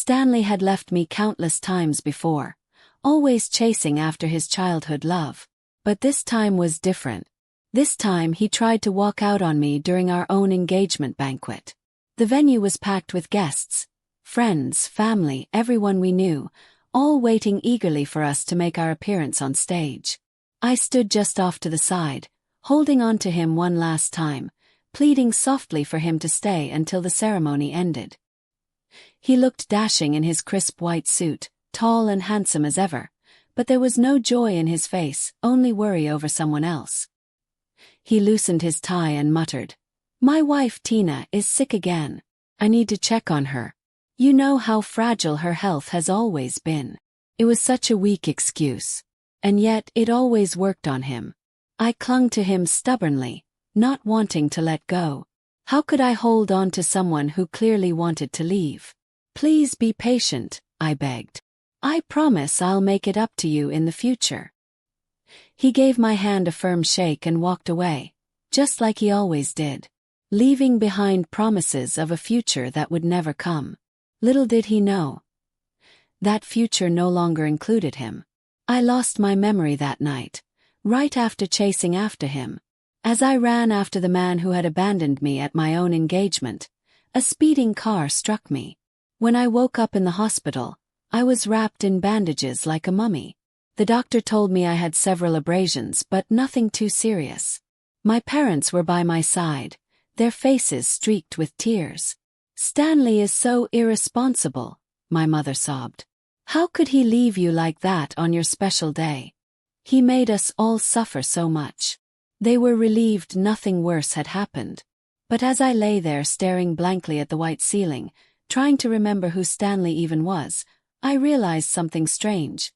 Stanley had left me countless times before, always chasing after his childhood love. But this time was different. This time he tried to walk out on me during our own engagement banquet. The venue was packed with guests, friends, family, everyone we knew, all waiting eagerly for us to make our appearance on stage. I stood just off to the side, holding on to him one last time, pleading softly for him to stay until the ceremony ended. He looked dashing in his crisp white suit, tall and handsome as ever, but there was no joy in his face, only worry over someone else. He loosened his tie and muttered, "My wife Tina is sick again. I need to check on her. You know how fragile her health has always been." It was such a weak excuse. And yet it always worked on him. I clung to him stubbornly, not wanting to let go. How could I hold on to someone who clearly wanted to leave? "Please be patient," I begged. "I promise I'll make it up to you in the future." He gave my hand a firm shake and walked away, just like he always did, leaving behind promises of a future that would never come. Little did he know, that future no longer included him. I lost my memory that night, right after chasing after him. As I ran after the man who had abandoned me at my own engagement, a speeding car struck me. When I woke up in the hospital, I was wrapped in bandages like a mummy. The doctor told me I had several abrasions but nothing too serious. My parents were by my side, their faces streaked with tears. "Stanley is so irresponsible," my mother sobbed. "How could he leave you like that on your special day? He made us all suffer so much." They were relieved nothing worse had happened. But as I lay there staring blankly at the white ceiling, trying to remember who Stanley even was, I realized something strange.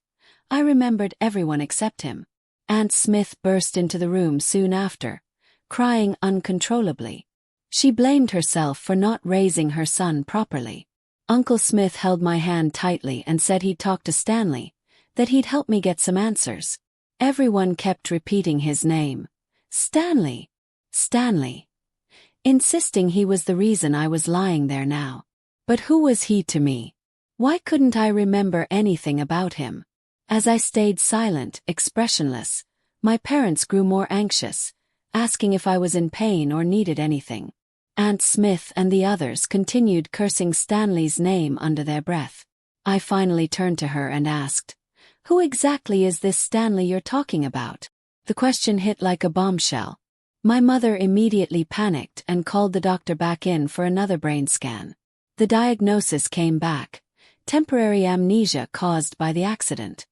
I remembered everyone except him. Aunt Smith burst into the room soon after, crying uncontrollably. She blamed herself for not raising her son properly. Uncle Smith held my hand tightly and said he'd talk to Stanley, that he'd help me get some answers. Everyone kept repeating his name. Stanley. Stanley. Insisting he was the reason I was lying there now. But who was he to me? Why couldn't I remember anything about him? As I stayed silent, expressionless, my parents grew more anxious, asking if I was in pain or needed anything. Aunt Smith and the others continued cursing Stanley's name under their breath. I finally turned to her and asked, "Who exactly is this Stanley you're talking about?" The question hit like a bombshell. My mother immediately panicked and called the doctor back in for another brain scan. The diagnosis came back: temporary amnesia caused by the accident.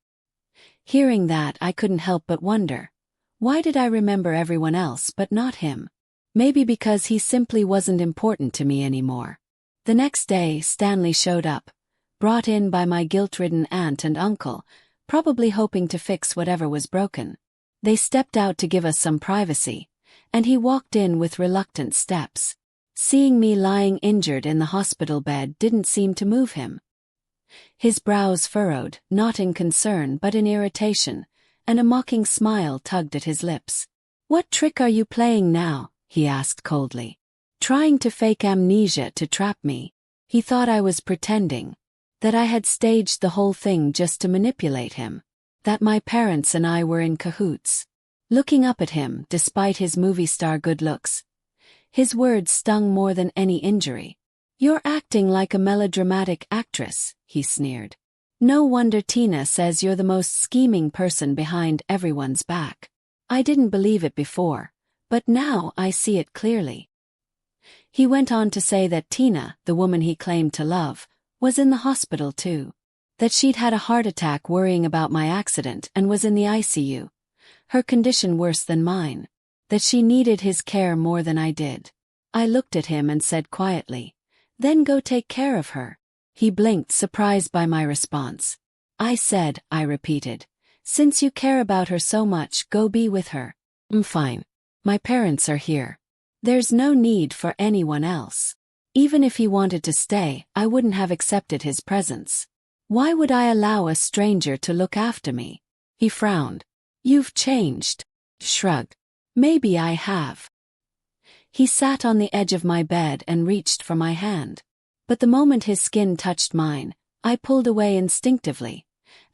Hearing that, I couldn't help but wonder, why did I remember everyone else but not him? Maybe because he simply wasn't important to me anymore. The next day, Stanley showed up, brought in by my guilt-ridden aunt and uncle, probably hoping to fix whatever was broken. They stepped out to give us some privacy, and he walked in with reluctant steps. Seeing me lying injured in the hospital bed didn't seem to move him. His brows furrowed, not in concern but in irritation, and a mocking smile tugged at his lips. "What trick are you playing now?" he asked coldly. "Trying to fake amnesia to trap me?" He thought I was pretending, that I had staged the whole thing just to manipulate him, that my parents and I were in cahoots. Looking up at him, despite his movie star good looks, his words stung more than any injury. "You're acting like a melodramatic actress," he sneered. "No wonder Tina says you're the most scheming person behind everyone's back." I didn't believe it before, but now I see it clearly. He went on to say that Tina, the woman he claimed to love, was in the hospital too. That she'd had a heart attack worrying about my accident and was in the ICU, her condition worse than mine. That she needed his care more than I did. I looked at him and said quietly, "Then go take care of her." He blinked, surprised by my response. I said, I repeated, "Since you care about her so much, go be with her." "I'm fine. My parents are here. There's no need for anyone else." Even if he wanted to stay, I wouldn't have accepted his presence. Why would I allow a stranger to look after me? He frowned. "You've changed." Shrugged. "Maybe I have." He sat on the edge of my bed and reached for my hand. But the moment his skin touched mine, I pulled away instinctively,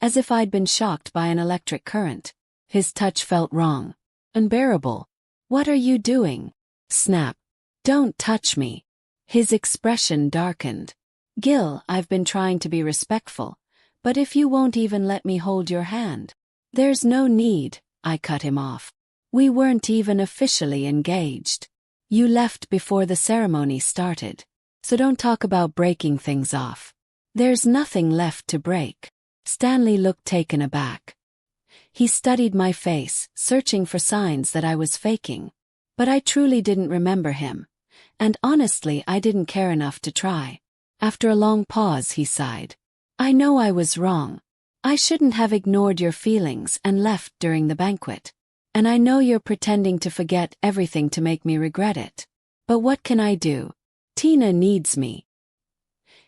as if I'd been shocked by an electric current. His touch felt wrong. Unbearable. "What are you doing?" Snap. "Don't touch me." His expression darkened. "Gil, I've been trying to be respectful, but if you won't even let me hold your hand." "There's no need," I cut him off. "We weren't even officially engaged. You left before the ceremony started. So don't talk about breaking things off. There's nothing left to break." Stanley looked taken aback. He studied my face, searching for signs that I was faking. But I truly didn't remember him, and honestly I didn't care enough to try. After a long pause he sighed. "I know I was wrong. I shouldn't have ignored your feelings and left during the banquet. And I know you're pretending to forget everything to make me regret it. But what can I do? Tina needs me."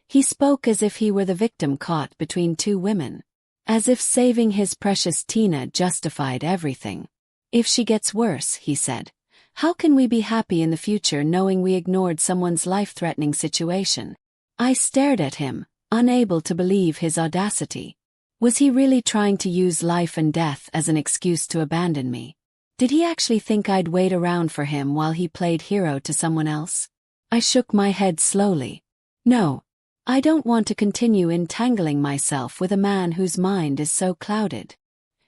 He spoke as if he were the victim caught between two women. As if saving his precious Tina justified everything. "If she gets worse," he said, "how can we be happy in the future knowing we ignored someone's life-threatening situation?" I stared at him, unable to believe his audacity. Was he really trying to use life and death as an excuse to abandon me? Did he actually think I'd wait around for him while he played hero to someone else? I shook my head slowly. "No. I don't want to continue entangling myself with a man whose mind is so clouded."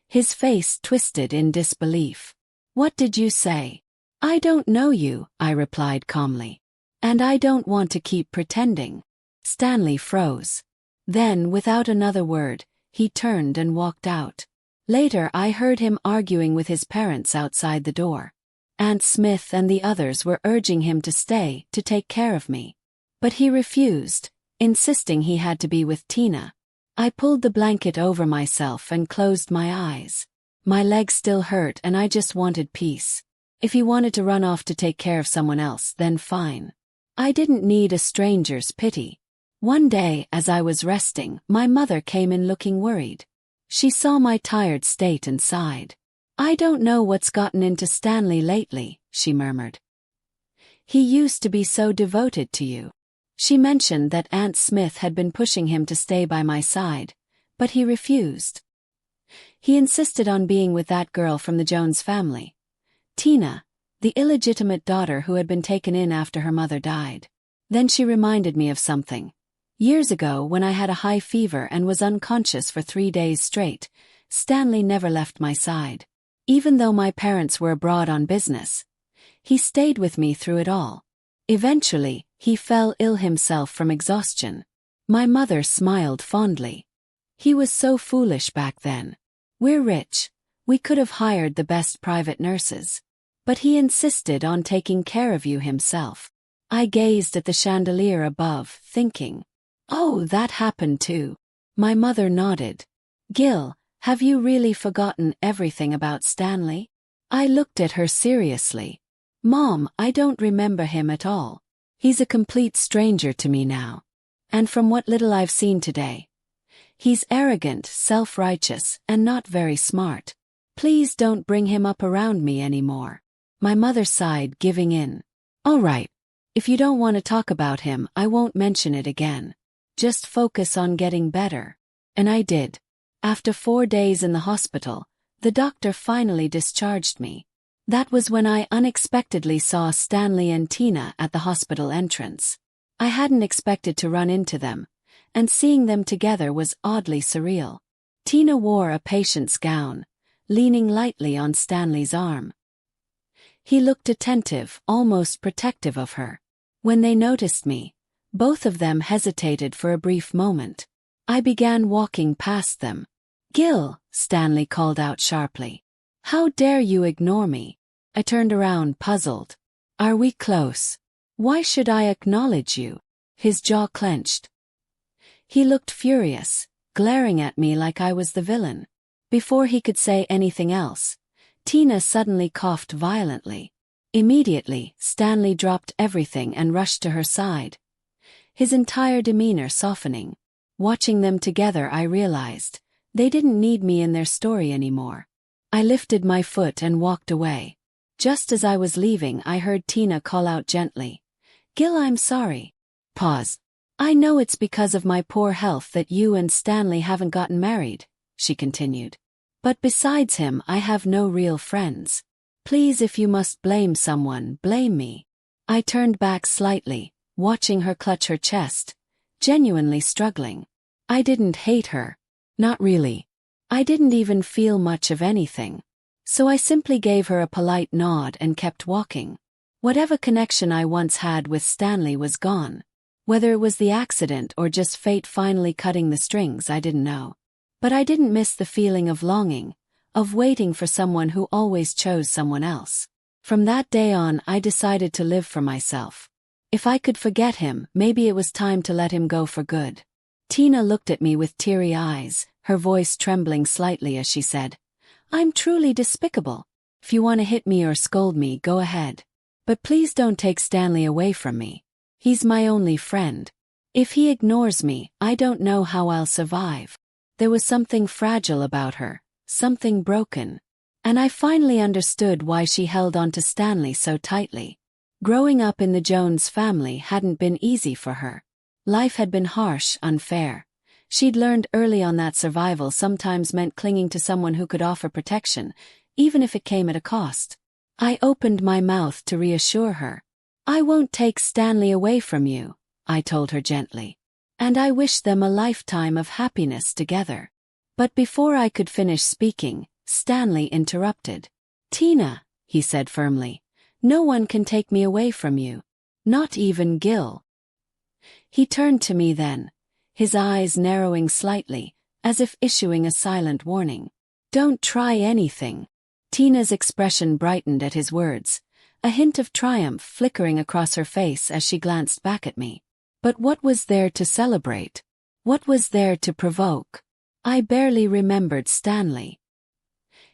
His face twisted in disbelief. "What did you say?" "I don't know you," I replied calmly. "And I don't want to keep pretending." Stanley froze. Then, without another word, he turned and walked out. Later I heard him arguing with his parents outside the door. Aunt Smith and the others were urging him to stay to take care of me. But he refused, insisting he had to be with Tina. I pulled the blanket over myself and closed my eyes. My legs still hurt and I just wanted peace. If he wanted to run off to take care of someone else, then fine. I didn't need a stranger's pity. One day, as I was resting, my mother came in looking worried. She saw my tired state and sighed. "I don't know what's gotten into Stanley lately," she murmured. "He used to be so devoted to you." She mentioned that Aunt Smith had been pushing him to stay by my side, but he refused. He insisted on being with that girl from the Jones family, Tina, the illegitimate daughter who had been taken in after her mother died. Then she reminded me of something. Years ago, when I had a high fever and was unconscious for 3 days straight, Stanley never left my side. Even though my parents were abroad on business, he stayed with me through it all. Eventually, he fell ill himself from exhaustion. My mother smiled fondly. "He was so foolish back then. We're rich. We could have hired the best private nurses. But he insisted on taking care of you himself." I gazed at the chandelier above, thinking, "Oh, that happened too." My mother nodded. "Gil, have you really forgotten everything about Stanley?" I looked at her seriously. "Mom, I don't remember him at all. He's a complete stranger to me now. And from what little I've seen today, he's arrogant, self-righteous, and not very smart. Please don't bring him up around me anymore." My mother sighed, giving in. "All right. If you don't want to talk about him, I won't mention it again. Just focus on getting better." And I did. After 4 days in the hospital, the doctor finally discharged me. That was when I unexpectedly saw Stanley and Tina at the hospital entrance. I hadn't expected to run into them, and seeing them together was oddly surreal. Tina wore a patient's gown, leaning lightly on Stanley's arm. He looked attentive, almost protective of her. When they noticed me, both of them hesitated for a brief moment. I began walking past them. "Gil," Stanley called out sharply. "How dare you ignore me?" I turned around, puzzled. "Are we close? Why should I acknowledge you?" His jaw clenched. He looked furious, glaring at me like I was the villain. Before he could say anything else, Tina suddenly coughed violently. Immediately, Stanley dropped everything and rushed to her side, his entire demeanor softening. Watching them together, I realized they didn't need me in their story anymore. I lifted my foot and walked away. Just as I was leaving, I heard Tina call out gently, "Gil, I'm sorry." Pause. I know it's because of my poor health that you and Stanley haven't gotten married, she continued. But besides him, I have no real friends. Please, if you must blame someone, blame me. I turned back slightly, watching her clutch her chest, genuinely struggling. I didn't hate her. Not really. I didn't even feel much of anything. So I simply gave her a polite nod and kept walking. Whatever connection I once had with Stanley was gone. Whether it was the accident or just fate finally cutting the strings, I didn't know. But I didn't miss the feeling of longing, of waiting for someone who always chose someone else. From that day on, I decided to live for myself. If I could forget him, maybe it was time to let him go for good. Tina looked at me with teary eyes, her voice trembling slightly as she said, I'm truly despicable. If you want to hit me or scold me, go ahead. But please don't take Stanley away from me. He's my only friend. If he ignores me, I don't know how I'll survive. There was something fragile about her, something broken. And I finally understood why she held on to Stanley so tightly. Growing up in the Jones family hadn't been easy for her. Life had been harsh, unfair. She'd learned early on that survival sometimes meant clinging to someone who could offer protection, even if it came at a cost. I opened my mouth to reassure her. I won't take Stanley away from you, I told her gently. And I wish them a lifetime of happiness together. But before I could finish speaking, Stanley interrupted. Tina, he said firmly, no one can take me away from you. Not even Gil. He turned to me then, his eyes narrowing slightly, as if issuing a silent warning. Don't try anything. Tina's expression brightened at his words, a hint of triumph flickering across her face as she glanced back at me. But what was there to celebrate? What was there to provoke? I barely remembered Stanley.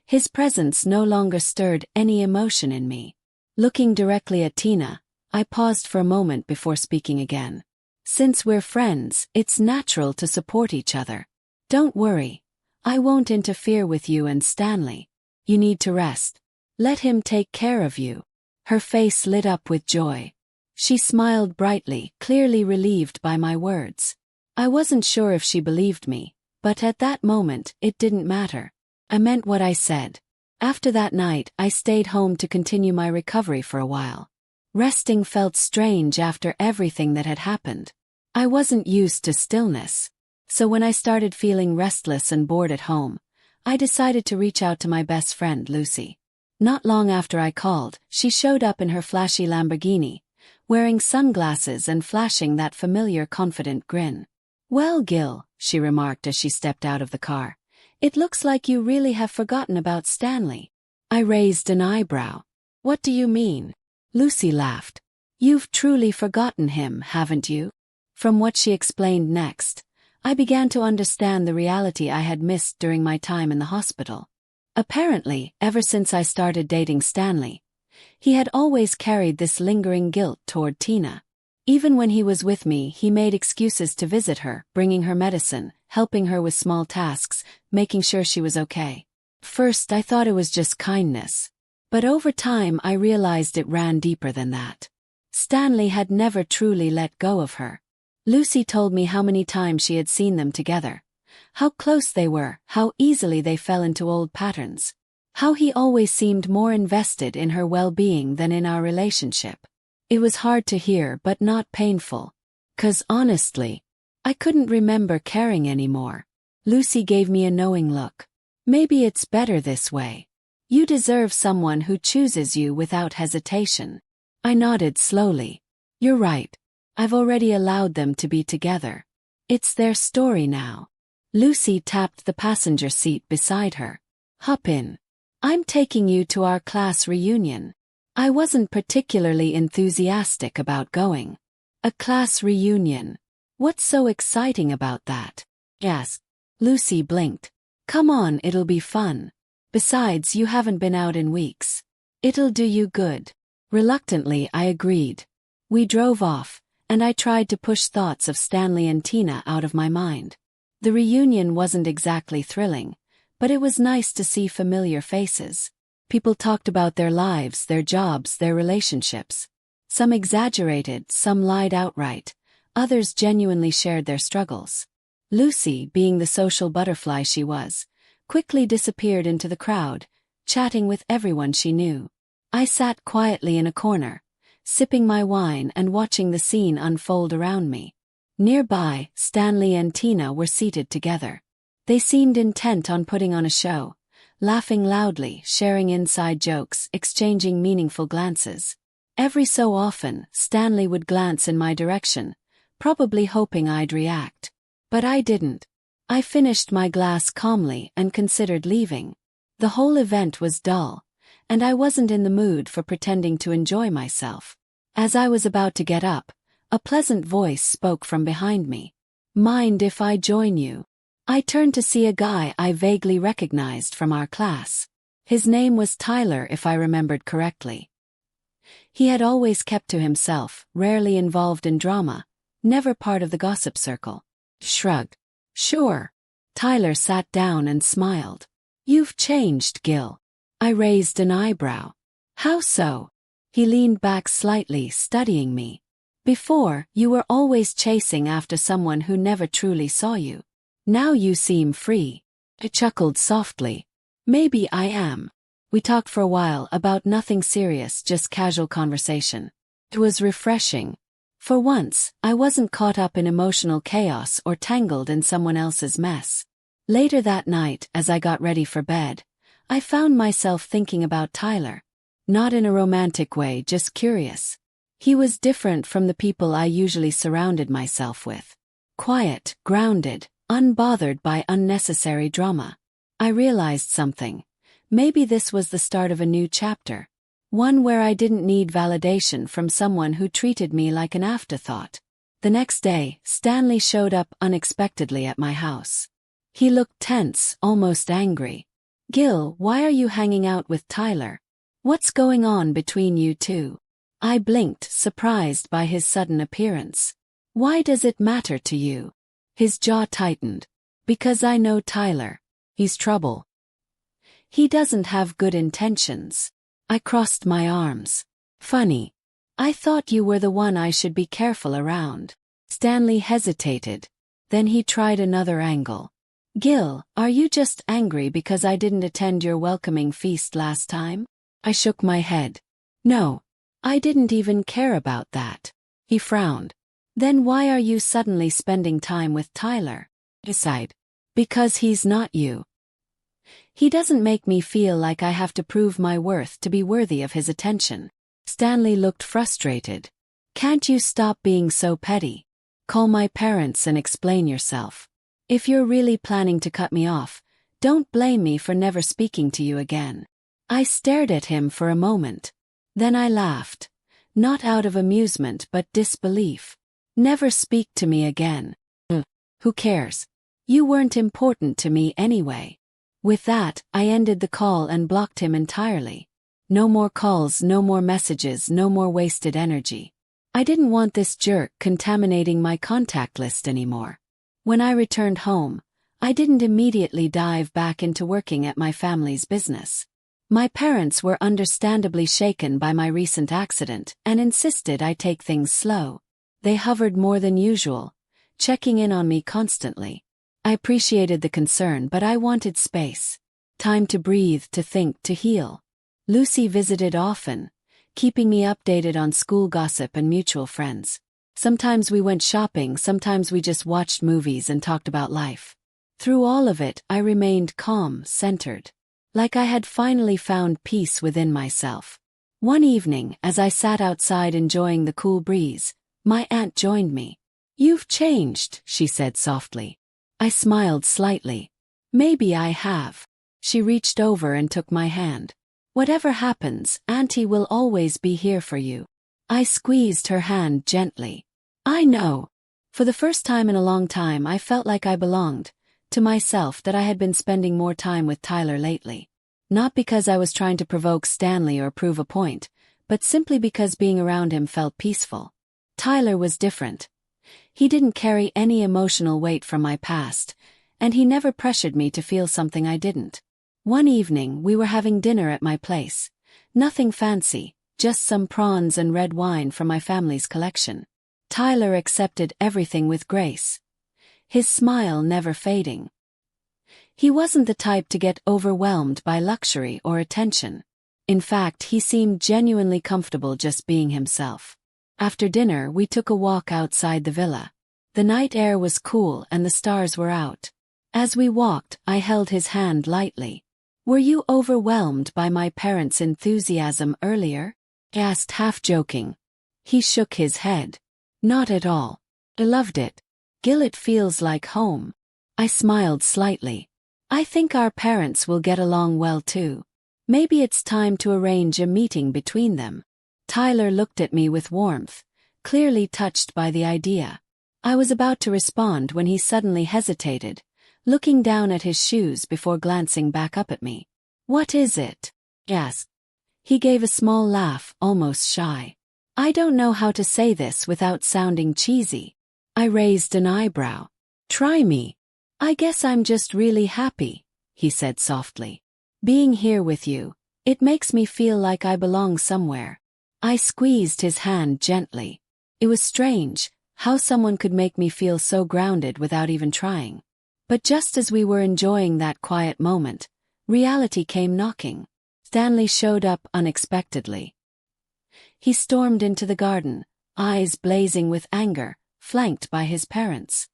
His presence no longer stirred any emotion in me. Looking directly at Tina, I paused for a moment before speaking again. Since we're friends, it's natural to support each other. Don't worry. I won't interfere with you and Stanley. You need to rest. Let him take care of you. Her face lit up with joy. She smiled brightly, clearly relieved by my words. I wasn't sure if she believed me, but at that moment, it didn't matter. I meant what I said. After that night, I stayed home to continue my recovery for a while. Resting felt strange after everything that had happened. I wasn't used to stillness. So when I started feeling restless and bored at home, I decided to reach out to my best friend, Lucy. Not long after I called, she showed up in her flashy Lamborghini, wearing sunglasses and flashing that familiar confident grin. Well, Gil, she remarked as she stepped out of the car, it looks like you really have forgotten about Stanley. I raised an eyebrow. What do you mean? Lucy laughed. You've truly forgotten him, haven't you? From what she explained next, I began to understand the reality I had missed during my time in the hospital. Apparently, ever since I started dating Stanley, he had always carried this lingering guilt toward Tina. Even when he was with me, he made excuses to visit her, bringing her medicine, helping her with small tasks, making sure she was okay. First, I thought it was just kindness. But over time, I realized it ran deeper than that. Stanley had never truly let go of her. Lucy told me how many times she had seen them together. How close they were, how easily they fell into old patterns. How he always seemed more invested in her well-being than in our relationship. It was hard to hear but not painful. 'Cause honestly, I couldn't remember caring anymore. Lucy gave me a knowing look. Maybe it's better this way. You deserve someone who chooses you without hesitation. I nodded slowly. You're right. I've already allowed them to be together. It's their story now. Lucy tapped the passenger seat beside her. Hop in. I'm taking you to our class reunion. I wasn't particularly enthusiastic about going. A class reunion. What's so exciting about that? Yes. Lucy blinked. Come on, it'll be fun. Besides, you haven't been out in weeks. It'll do you good. Reluctantly, I agreed. We drove off, and I tried to push thoughts of Stanley and Tina out of my mind. The reunion wasn't exactly thrilling, but it was nice to see familiar faces. People talked about their lives, their jobs, their relationships. Some exaggerated, some lied outright. Others genuinely shared their struggles. Lucy, being the social butterfly she was, quickly disappeared into the crowd, chatting with everyone she knew. I sat quietly in a corner, sipping my wine and watching the scene unfold around me. Nearby, Stanley and Tina were seated together. They seemed intent on putting on a show, laughing loudly, sharing inside jokes, exchanging meaningful glances. Every so often, Stanley would glance in my direction, probably hoping I'd react. But I didn't. I finished my glass calmly and considered leaving. The whole event was dull, and I wasn't in the mood for pretending to enjoy myself. As I was about to get up, a pleasant voice spoke from behind me. "Mind if I join you?" I turned to see a guy I vaguely recognized from our class. His name was Tyler, if I remembered correctly. He had always kept to himself, rarely involved in drama, never part of the gossip circle. Shrugged. "Sure." Tyler sat down and smiled. "You've changed, Gil." I raised an eyebrow. "How so?" He leaned back slightly, studying me. "Before, you were always chasing after someone who never truly saw you. Now you seem free." I chuckled softly. "Maybe I am." We talked for a while about nothing serious, just casual conversation. It was refreshing. For once, I wasn't caught up in emotional chaos or tangled in someone else's mess. Later that night, as I got ready for bed, I found myself thinking about Tyler. Not in a romantic way, just curious. He was different from the people I usually surrounded myself with. Quiet, grounded, unbothered by unnecessary drama. I realized something. Maybe this was the start of a new chapter. One where I didn't need validation from someone who treated me like an afterthought. The next day, Stanley showed up unexpectedly at my house. He looked tense, almost angry. "Gil, why are you hanging out with Tyler? What's going on between you two?" I blinked, surprised by his sudden appearance. "Why does it matter to you?" His jaw tightened. "Because I know Tyler. He's trouble. He doesn't have good intentions." I crossed my arms. "Funny. I thought you were the one I should be careful around." Stanley hesitated. Then he tried another angle. "Gil, are you just angry because I didn't attend your welcoming feast last time?" I shook my head. "No. I didn't even care about that." He frowned. "Then why are you suddenly spending time with Tyler?" I sighed. "Because he's not you. He doesn't make me feel like I have to prove my worth to be worthy of his attention." Stanley looked frustrated. "Can't you stop being so petty? Call my parents and explain yourself. If you're really planning to cut me off, don't blame me for never speaking to you again." I stared at him for a moment. Then I laughed. Not out of amusement but disbelief. "Never speak to me again. Who cares? You weren't important to me anyway." With that, I ended the call and blocked him entirely. No more calls, no more messages, no more wasted energy. I didn't want this jerk contaminating my contact list anymore. When I returned home, I didn't immediately dive back into working at my family's business. My parents were understandably shaken by my recent accident and insisted I take things slow. They hovered more than usual, checking in on me constantly. I appreciated the concern, but I wanted space. Time to breathe, to think, to heal. Lucy visited often, keeping me updated on school gossip and mutual friends. Sometimes we went shopping, sometimes we just watched movies and talked about life. Through all of it, I remained calm, centered. Like I had finally found peace within myself. One evening, as I sat outside enjoying the cool breeze, my aunt joined me. "You've changed," she said softly. I smiled slightly. "Maybe I have." She reached over and took my hand. "Whatever happens, Auntie will always be here for you." I squeezed her hand gently. "I know." For the first time in a long time, I felt like I belonged to myself, that I had been spending more time with Tyler lately. Not because I was trying to provoke Stanley or prove a point, but simply because being around him felt peaceful. Tyler was different. He didn't carry any emotional weight from my past, and he never pressured me to feel something I didn't. One evening, we were having dinner at my place. Nothing fancy, just some prawns and red wine from my family's collection. Tyler accepted everything with grace, his smile never fading. He wasn't the type to get overwhelmed by luxury or attention. In fact, he seemed genuinely comfortable just being himself. After dinner, we took a walk outside the villa. The night air was cool and the stars were out. As we walked, I held his hand lightly. "Were you overwhelmed by my parents' enthusiasm earlier?" I asked, half joking. He shook his head. "Not at all. I loved it. Gil, it feels like home." I smiled slightly. "I think our parents will get along well too. Maybe it's time to arrange a meeting between them." Tyler looked at me with warmth, clearly touched by the idea. I was about to respond when he suddenly hesitated, looking down at his shoes before glancing back up at me. "What is it?" I asked. He gave a small laugh, almost shy. "I don't know how to say this without sounding cheesy." I raised an eyebrow. "Try me." "I guess I'm just really happy," he said softly. "Being here with you, it makes me feel like I belong somewhere." I squeezed his hand gently. It was strange how someone could make me feel so grounded without even trying. But just as we were enjoying that quiet moment, reality came knocking. Stanley showed up unexpectedly. He stormed into the garden, eyes blazing with anger, flanked by his parents.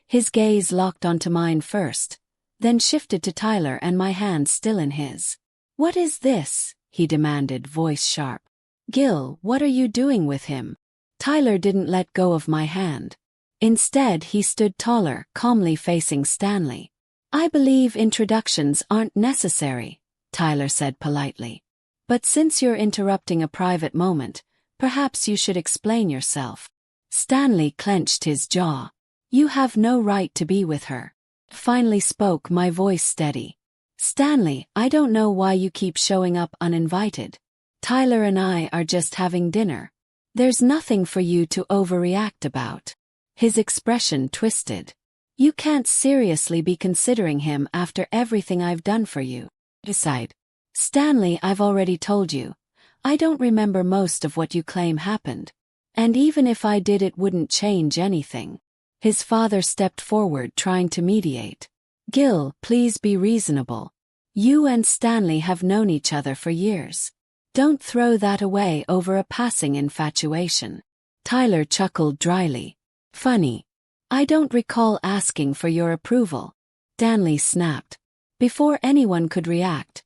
His gaze locked onto mine first, then shifted to Tyler and my hand still in his. "What is this?" he demanded, voice sharp. "Gil, what are you doing with him?" Tyler didn't let go of my hand. Instead, he stood taller, calmly facing Stanley. "I believe introductions aren't necessary," Tyler said politely. "But since you're interrupting a private moment, perhaps you should explain yourself." Stanley clenched his jaw. "You have no right to be with her." Finally spoke, my voice steady. "Stanley, I don't know why you keep showing up uninvited. Tyler and I are just having dinner. There's nothing for you to overreact about." His expression twisted. "You can't seriously be considering him after everything I've done for you." I sighed. "Stanley, I've already told you. I don't remember most of what you claim happened. And even if I did, it wouldn't change anything." His father stepped forward, trying to mediate. "Gil, please be reasonable. You and Stanley have known each other for years. Don't throw that away over a passing infatuation." Tyler chuckled dryly. "Funny. I don't recall asking for your approval." Stanley snapped. Before anyone could react,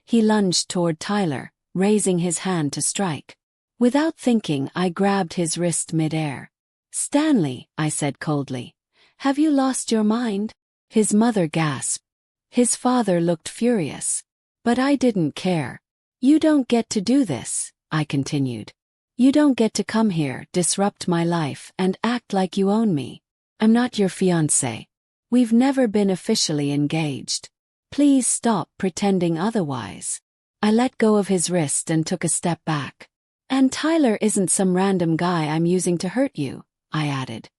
he lunged toward Tyler, raising his hand to strike. Without thinking, I grabbed his wrist midair. "Stanley," I said coldly, "have you lost your mind?" His mother gasped. His father looked furious. But I didn't care. "You don't get to do this," I continued. "You don't get to come here, disrupt my life, and act like you own me. I'm not your fiancé. We've never been officially engaged. Please stop pretending otherwise." I let go of his wrist and took a step back. "And Tyler isn't some random guy I'm using to hurt you," I added.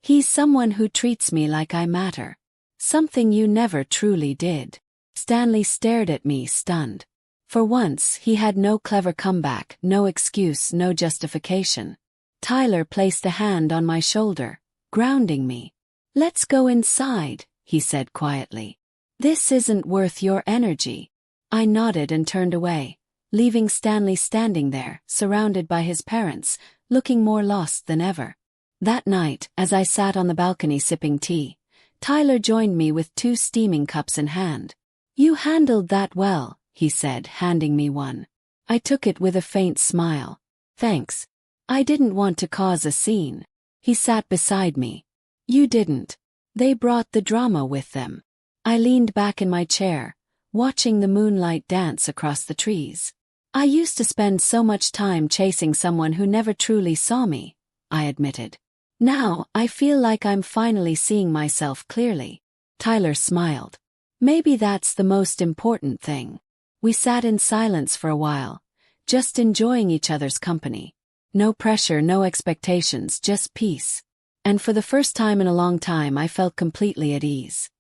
"He's someone who treats me like I matter. Something you never truly did." Stanley stared at me, stunned. For once, he had no clever comeback, no excuse, no justification. Tyler placed a hand on my shoulder, grounding me. "Let's go inside," he said quietly. "This isn't worth your energy." I nodded and turned away, leaving Stanley standing there, surrounded by his parents, looking more lost than ever. That night, as I sat on the balcony sipping tea, Tyler joined me with 2 steaming cups in hand. "You handled that well," he said, handing me one. I took it with a faint smile. "Thanks. I didn't want to cause a scene." He sat beside me. "You didn't. They brought the drama with them." I leaned back in my chair, watching the moonlight dance across the trees. "I used to spend so much time chasing someone who never truly saw me," I admitted. "Now, I feel like I'm finally seeing myself clearly." Tyler smiled. "Maybe that's the most important thing." We sat in silence for a while, just enjoying each other's company. No pressure, no expectations, just peace. And for the first time in a long time, I felt completely at ease.